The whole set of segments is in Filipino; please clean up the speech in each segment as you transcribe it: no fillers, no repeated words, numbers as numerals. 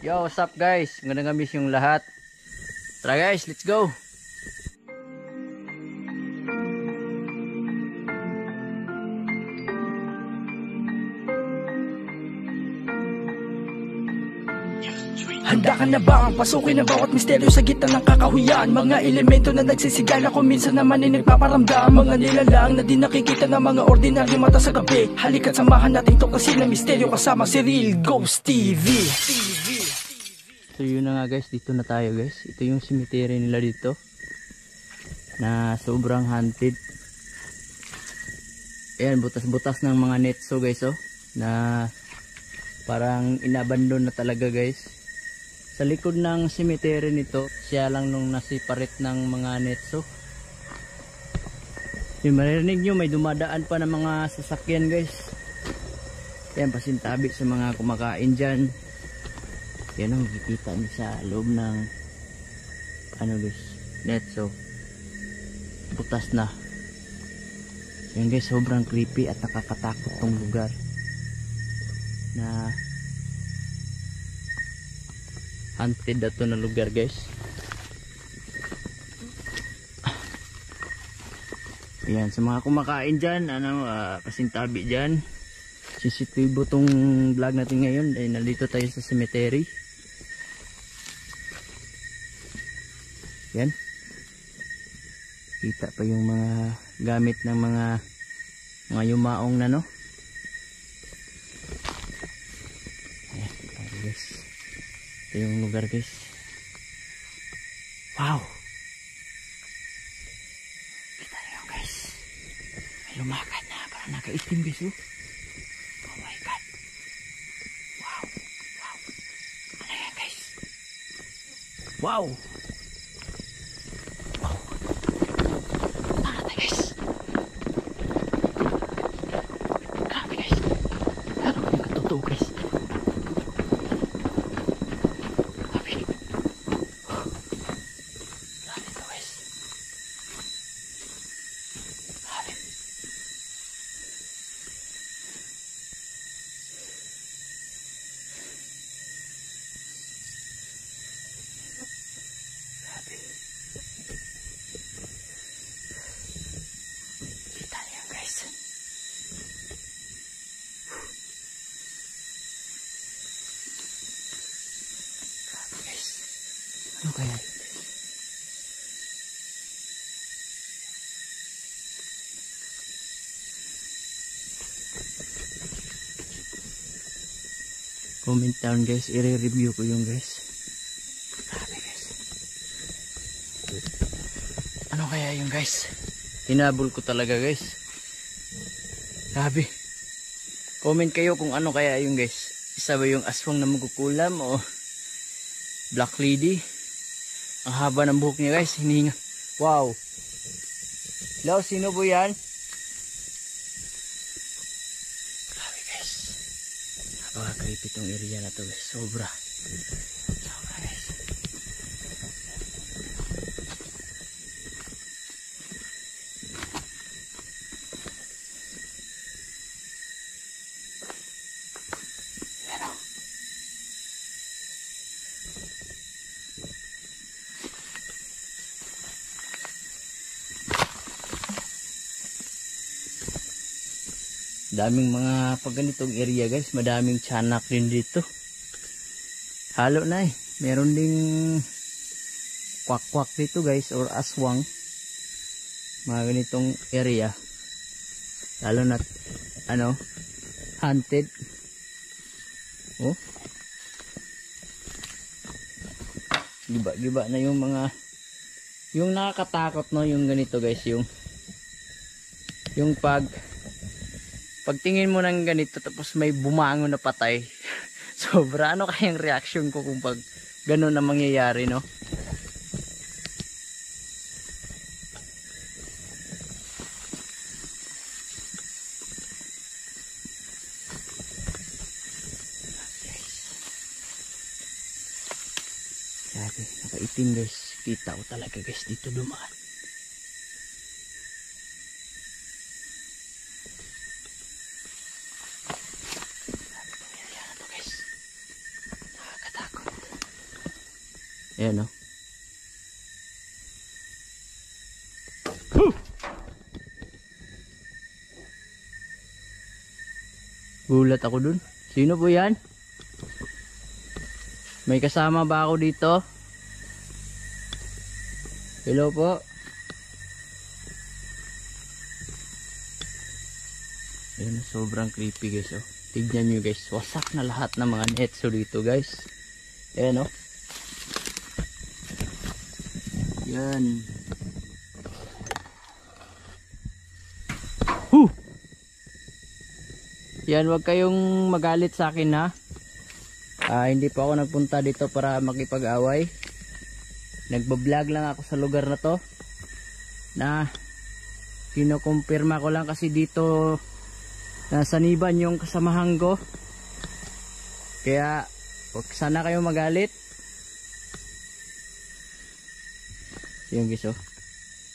Yo, what's up guys? Magandang gabi yung lahat. Tara guys, let's go! Handa ka na ba ang pasukin ang bawat misteryo sa gitna ng kakahuyan? Mga elemento na nagsisigala kung minsan naman ay nagpaparamdam. Mga nilalang na di nakikita ng mga ordinaryo mata sa gabi. Halika't samahan natin tuklasin ang misteryo kasama si Real Ghost TV. So yun na nga guys, dito na tayo guys. Ito yung cemetery nila dito na sobrang haunted. Ayan, butas-butas ng mga netso guys oh, na parang inabandon na talaga guys. Sa likod ng cemetery nito, siya lang nung nasiparit ng mga netso. Yung maririnig nyo, may dumadaan pa ng mga sasakyan guys. Yan, pasintabi sa mga kumakain dyan. Yan ang makikita nyo sa loob ng ano guys, netso. Butas na. Yan guys, sobrang creepy at nakakatakot tong lugar. Na haunted na to na lugar guys. Ayan, sa mga kumakain dyan, pasintabi dyan. Sisitibo tong vlog natin ngayon dahil nandito tayo sa cemetery. Yan, kita pa yung mga gamit ng mga yumaong na no. Ayan guys, ito yung lugar guys. Wow, kita nyo guys, may lumakad na parang nakaitim guys oh. Oh my god, wow, wow, ano yan guys, wow, wow, tara tayo guys, grabe guys, lalo yung katotoo guys. Kita niyo guys. Grabe guys. Ano kaya yun? Comment down guys, i-review ko yung guys. Grabe guys. Ano kaya yung guys? Hinabol ko talaga guys. Grabe. Comment kayo kung ano kaya yung guys. Isa ba yung aswang na magkukulam o black lady? Ang haba ng buhok niya guys, hinihinga. Wow. Hello, sino po yan? Grabe guys. Napaka-creepy tong area na to guys. Sobra. Sobra guys. Daming mga pagganitong area guys, madaming tiyanak din dito. Halo na eh. Meron ding kwak-kwak dito guys, or aswang. Mga ganitong area. Lalo na ano, haunted. Oh. Giba-giba na yung mga yung nakakatakot no, yung ganito guys, yung pagtingin mo ng ganito tapos may bumangon na patay. Sobra, ano kayang reaction ko kung pag ganun na mangyayari no? Grabe, nakaitim guys. Kita ko talaga guys dito dumaan. Grabe itong area na to guys. Nakakatakot. Ayan o. Gulat ako dun. Sino po yan? May kasama ba ako dito? Hello po. Ayan, sobrang creepy guys oh. Tignan nyo guys, wasak na lahat ng mga netso dito guys. Ayan oh. Yan. Yan, wag kayong magalit sa akin ha. Hindi pa ako nagpunta dito para makipag-away. Nagbablog lang ako sa lugar na to. Na kinukumpirma ko lang kasi dito nasaniban yung kasamahan ko. Kaya wag sana kayong magalit. Yung guys oh.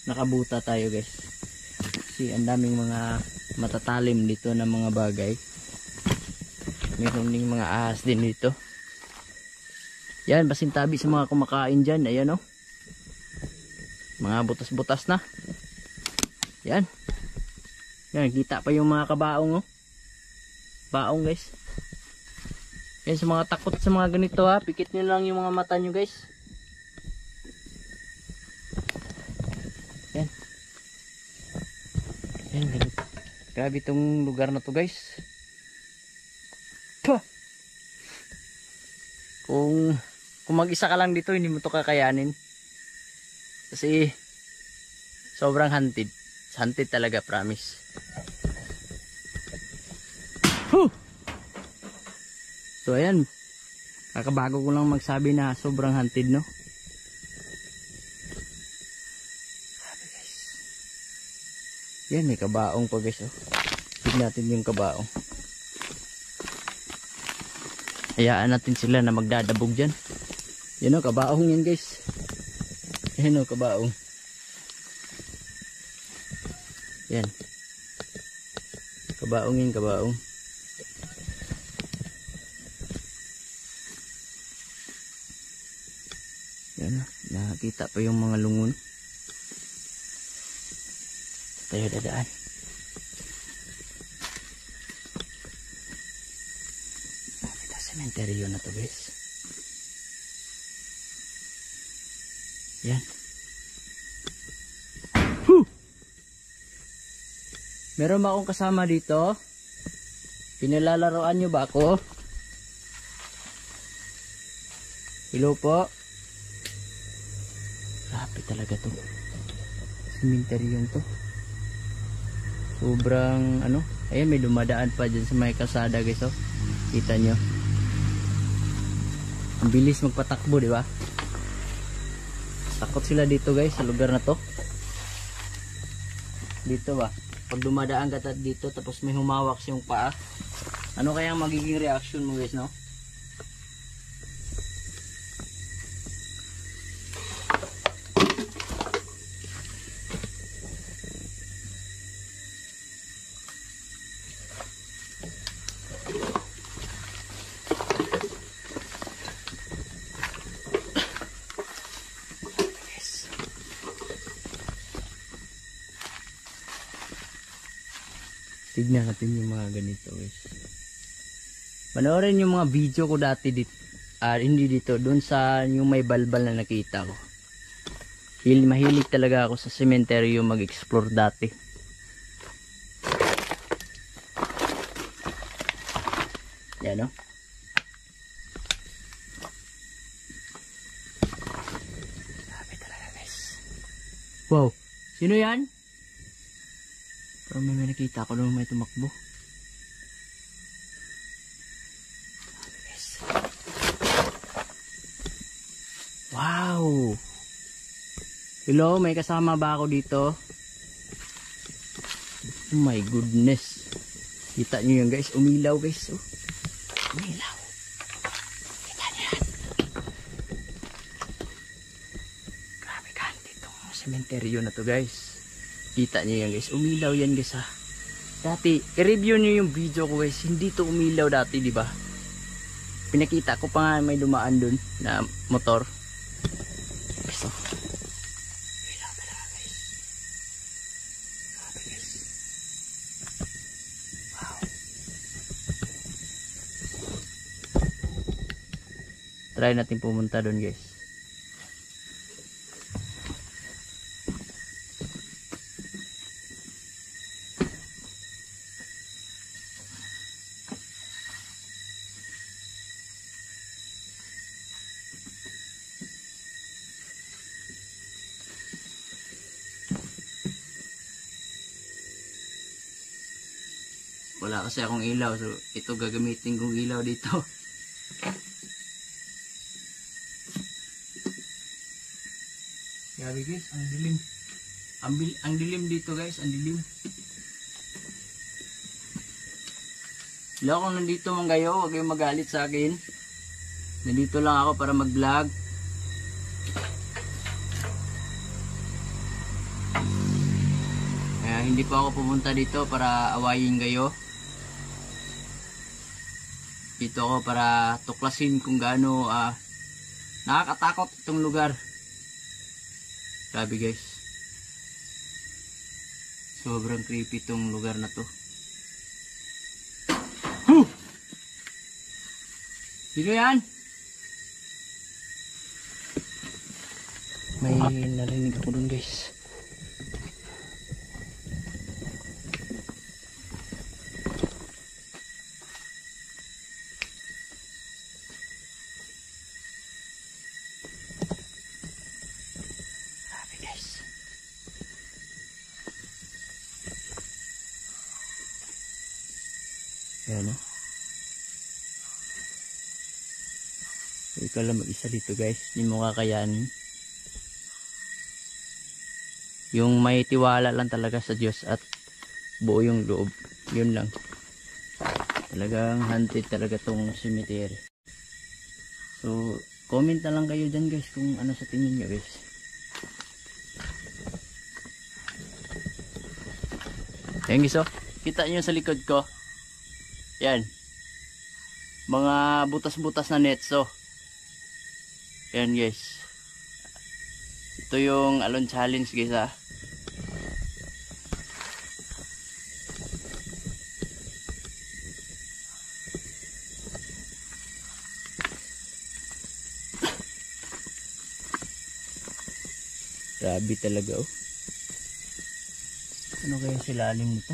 Nakabuta tayo guys. Kasi ang daming mga matatalim dito na mga bagay. Meron ding mga ahas din dito. Yan, basintabi sa mga kumakain dyan. Ayan o. Mga butas-butas na. Yan. Yan, kita pa yung mga kabaong o. Baong guys. Yan, sa mga takot sa mga ganito ha. Pikit nyo lang yung mga mata nyo guys. Yan. Yan, ganito. Grabe itong lugar na to guys. Puh! Kung mag-isa ka lang dito, hindi mo to kakayanin. Kasi sobrang haunted. Haunted talaga, promise. Huh! So ayan. Kakabago ko lang magsabi na sobrang haunted, no? Yan, may kabaong pa guys oh. Tignan natin yung kabaong. Hayaan natin sila na magdadabog dyan. Yan o, kabaong yan guys. Yan o, kabaong. Yan. Kabaong yan, kabaong. Yan o, nakakita pa yung mga lungon. Tayo dadaan. Ito sementeryo na to guys. Yan. Whew! Meron ba akong kasama dito? Pinalalaroan nyo ba ako? Hello po. Grabe talaga to. Sementeryo to. Sobrang ano, ayan may dumadaan pa dyan sa may kalsada guys oh. Kita nyo. Ang bilis magpatakbo, di ba? Takot sila dito guys sa lugar na to. Dito ba? Pag dumadaan ka dito tapos may humawak siyang paa. Ano kaya ang magiging reaction mo guys, no? Tignan natin yung mga ganito guys. Panoorin yung mga video ko dati dito. Hindi dito, doon sa yung may balbal na nakita ko. Mahilig talaga ako sa sementeryo mag-explore dati. Yan o. Grabe talaga guys. Wow, sino yan? Pero may nakita ko nung may tumakbo. Wow! Hello, may kasama ba ako dito? Oh my goodness. Kita nyo yan guys, umilaw guys. Oh. Umilaw. Kita nyo yan. Grabe kanti itong sementeryo na to guys. Kita nyo yan guys, umilaw yan guys ha. Dati, i-review nyo yung video ko guys, hindi to umilaw dati, di ba? Pinakita ko pa nga may dumaan dun na motor. try natin pumunta doon guys. Wala kasi akong ilaw, so ito gagamitin kong ilaw dito. Grabe guys, ang dilim. Ang dilim dito guys, ang dilim. Hello, kung nandito man kayo, huwag kayong magalit sa akin. Nandito lang ako para mag-vlog. Kaya hindi pa ako pumunta dito para awayin kayo. Dito ako para tuklasin kung gaano nakakatakot itong lugar. Grabe guys, sobrang creepy itong lugar na to. Sino yan? May narinig ako dun guys. Ayan o. Ikaw lang mag-isa dito guys. Hindi mo kakayanin. Yung may tiwala lang talaga sa Diyos at buo yung loob. Yun lang. Talagang haunted talaga tong cemetery. So, comment na lang kayo dyan guys kung ano sa tingin nyo guys. Ayan guys o. Kita nyo sa likod ko. Yan. Mga butas-butas na netso. Yan guys. Ito yung alon challenge guys ha. Grabe talaga oh. Ano kaya silalim nito?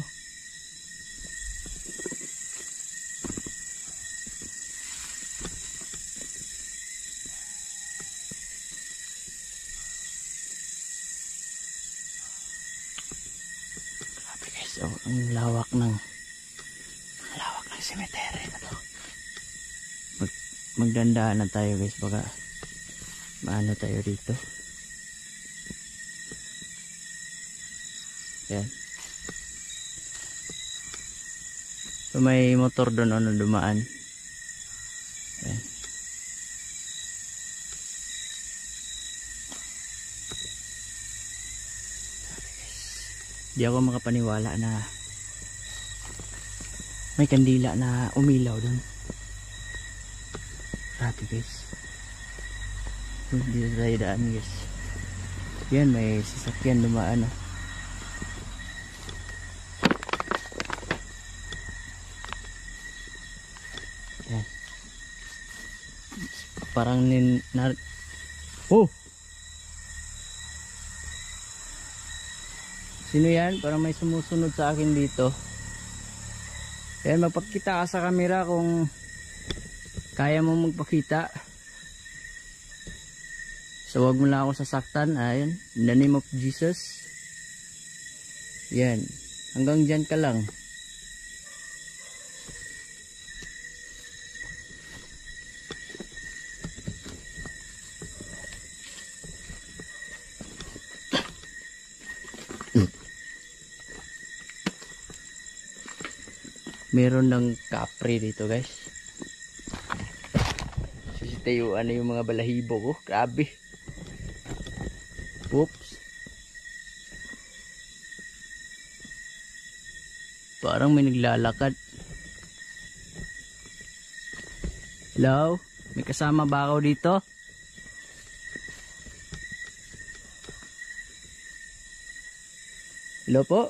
So, ang lawak ng cemetery na to. Magdandaan na tayo guys, baka maano tayo dito. Yan. So may motor doon ano dumaan. Yan. Di ako makapaniwala na may kandila na umilaw dun. Grabe guys. Dito tayo daan guys. Yan, may sasakyan dumaan oh. Yan. Parang oh! Sino yan? Parang may sumusunod sa akin dito. Ayan, magpakita ka sa camera kung kaya mo magpakita. So wag mo lang ako sasaktan. Ayan, in the name of Jesus. Yan, hanggang dyan ka lang. Meron ng kapre dito guys. Sisitayuan na yung mga balahibo ko. Grabe. Oops. Parang may naglalakad. Hello? May kasama ba ako dito? Hello po?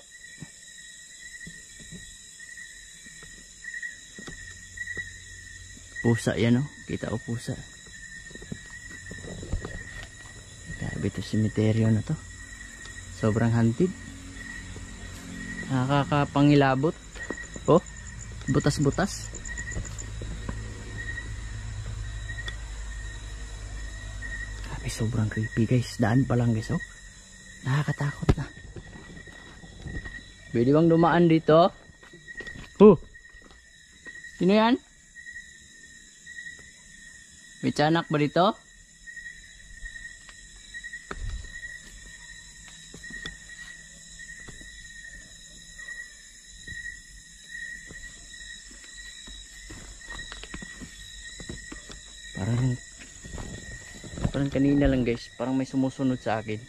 Pusa yan oh. Kita ko pusa. Grabe to cemetery na to. Sobrang haunted. Nakakapangilabot. Oh, butas-butas. Grabe, sobrang creepy guys. Daan pa lang guys, oh. Nakakatakot na. Pwede bang dumaan dito? Sino yan? May tiyanak ba dito? Parang kanina lang guys, parang may sumusunod sa akin.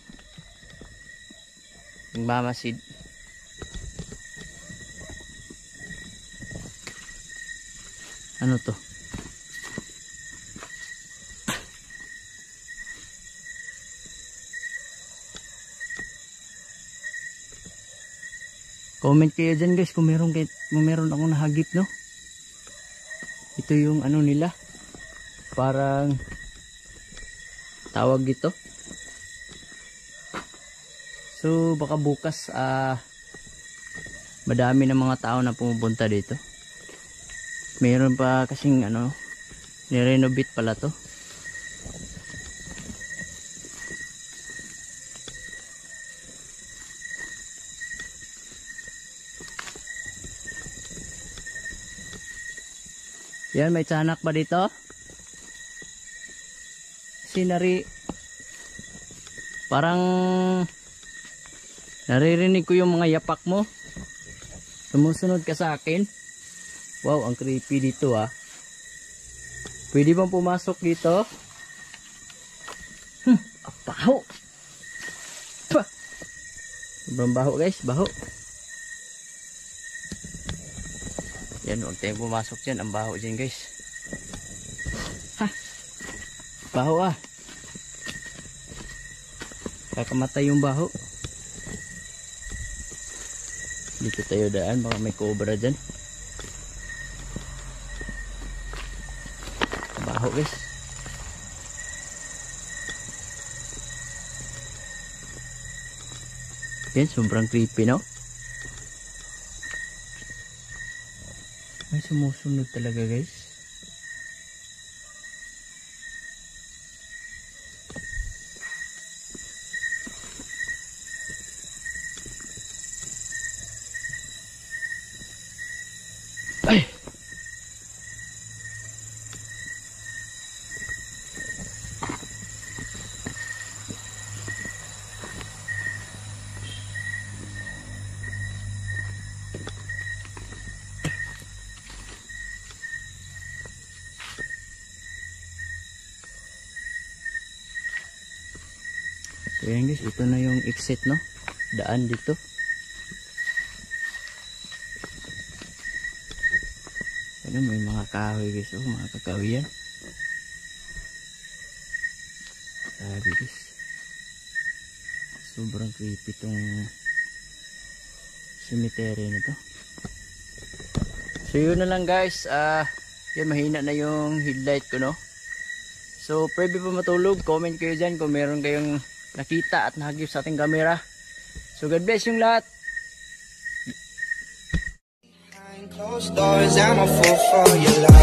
Yung mamasid. Ano to? Comment kayo dyan guys kung meron akong nahagip, no? Ito yung ano nila, parang tawag dito. So baka bukas madami ng mga tao na pumupunta dito. Mayroon pa kasing ano, ni-renovate pala to. Yan, may tiyanak ba dito? Sinari, parang naririnig ko yung mga yapak mo. Sumusunod ka sa akin. Wow, ang creepy dito ah. Pwede bang pumasok dito? Baho. Sobrang baho guys, baho. Yan, huwag tayong pumasok dyan. Ang baho dyan guys. Baho ah. Kakamatay yung baho. Dito tayo daan, baka may cobra dyan. Baho guys. Yan, sobrang creepy, no? May sumusunod talaga guys. Ay! So yan guys, ito na yung exit, no? Daan dito. Ano, may mga kahoy guys, oh, mga kakahoy yan. Sabi guys, sobrang creepy tong cemetery na to. So yun na lang guys, yan, mahina na yung headlight ko, no? So pwede pa matulog, comment kayo dyan kung meron kayong nakita at nahagip sa ating camera. So God bless yung lahat. Closed doors, I'm a fool for your love.